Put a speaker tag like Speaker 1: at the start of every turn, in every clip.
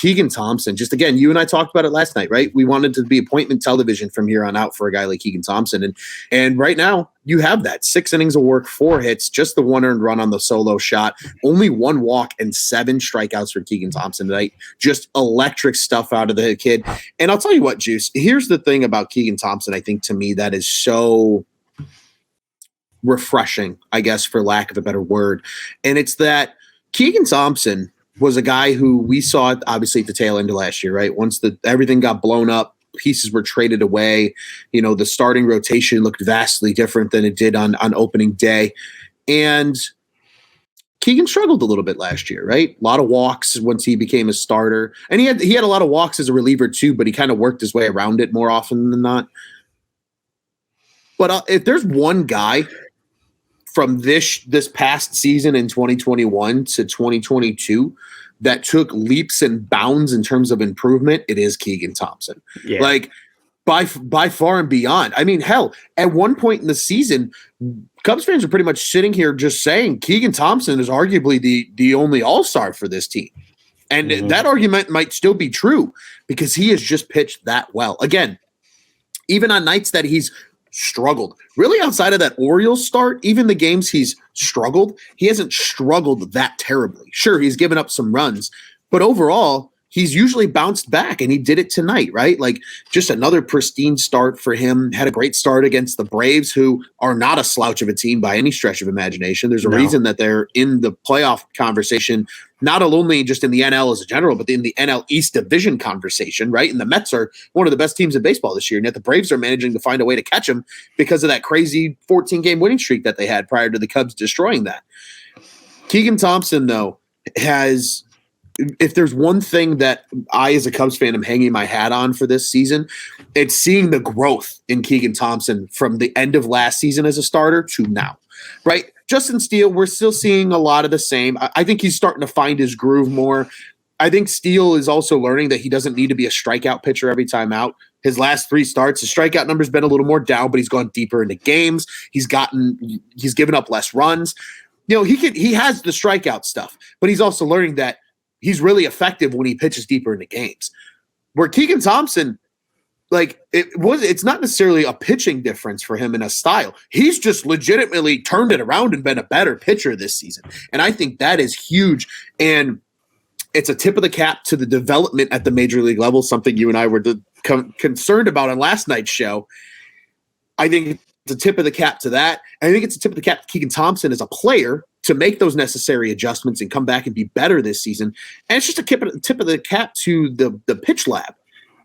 Speaker 1: Keegan Thompson, just again, you and I talked about it last night, right? We wanted to be appointment television from here on out for a guy like Keegan Thompson. And right now you have that 6 innings of work, 4 hits, just the 1 earned run on the solo shot, only 1 walk and 7 strikeouts for Keegan Thompson tonight. Just electric stuff out of the kid. And I'll tell you what, Juice, here's the thing about Keegan Thompson, I think to me that is so refreshing, I guess, for lack of a better word. And it's that Keegan Thompson was a guy who we saw obviously at the tail end of last year, right? Once everything got blown up, pieces were traded away, the starting rotation looked vastly different than it did on opening day. And Keegan struggled a little bit last year, right? A lot of walks once he became a starter. And he had a lot of walks as a reliever too, but he kind of worked his way around it more often than not. But if there's one guy from this past season in 2021 to 2022 that took leaps and bounds in terms of improvement, it is Keegan Thompson. Yeah. Like by far and beyond. I mean, hell, at one point in the season, Cubs fans are pretty much sitting here just saying Keegan Thompson is arguably the only all-star for this team. And that argument might still be true because he has just pitched that well. Again, even on nights that he's struggled. Really, outside of that Orioles start, even the games he's struggled, he hasn't struggled that terribly. Sure, he's given up some runs, but overall, he's usually bounced back, and he did it tonight, right? Like, just another pristine start for him. Had a great start against the Braves, who are not a slouch of a team by any stretch of imagination. There's a reason that they're in the playoff conversation, not only just in the NL as a general, but in the NL East Division conversation, right? And the Mets are one of the best teams in baseball this year, and yet the Braves are managing to find a way to catch them because of that crazy 14-game winning streak that they had prior to the Cubs destroying that. Keegan Thompson, though, has – if there's one thing that I, as a Cubs fan, am hanging my hat on for this season, it's seeing the growth in Keegan Thompson from the end of last season as a starter to now, right? Justin Steele, we're still seeing a lot of the same. I think he's starting to find his groove more. I think Steele is also learning that he doesn't need to be a strikeout pitcher every time out. His last 3 starts, his strikeout number's been a little more down, but he's gone deeper into games. He's given up less runs. He has the strikeout stuff, but he's also learning that he's really effective when he pitches deeper into games. Where Keegan Thompson, it's not necessarily a pitching difference for him in a style. He's just legitimately turned it around and been a better pitcher this season. And I think that is huge. And it's a tip of the cap to the development at the major league level, something you and I were concerned about on last night's show. I think it's a tip of the cap to that. And I think it's a tip of the cap to Keegan Thompson as a player to make those necessary adjustments and come back and be better this season. And it's just a tip of the cap to the pitch lab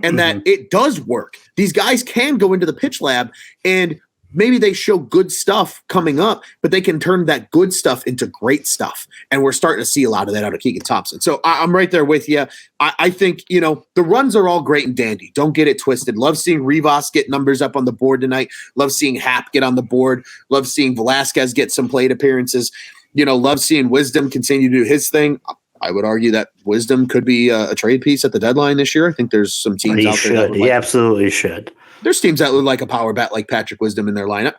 Speaker 1: and that it does work. These guys can go into the pitch lab and maybe they show good stuff coming up, but they can turn that good stuff into great stuff. And we're starting to see a lot of that out of Keegan Thompson. So I'm right there with you. I think, the runs are all great and dandy. Don't get it twisted. Love seeing Rivas get numbers up on the board tonight. Love seeing Happ get on the board. Love seeing Velasquez get some plate appearances. Love seeing Wisdom continue to do his thing. I would argue that Wisdom could be a trade piece at the deadline this year. I think there's some teams out there.
Speaker 2: He absolutely should.
Speaker 1: There's teams that would like a power bat like Patrick Wisdom in their lineup.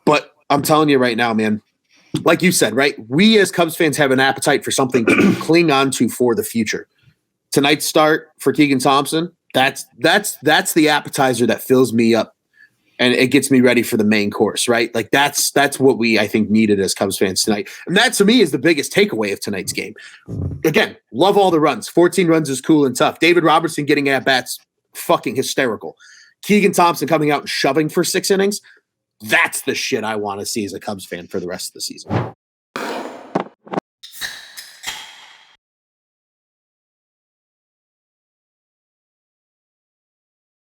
Speaker 1: But I'm telling you right now, man, like you said, right? We as Cubs fans have an appetite for something to cling on to for the future. Tonight's start for Keegan Thompson, that's the appetizer that fills me up. And it gets me ready for the main course, right? Like that's what we, I think, needed as Cubs fans tonight. And that, to me, is the biggest takeaway of tonight's game. Again, love all the runs. 14 runs is cool and tough. David Robertson getting at-bats, fucking hysterical. Keegan Thompson coming out and shoving for 6 innings, that's the shit I want to see as a Cubs fan for the rest of the season.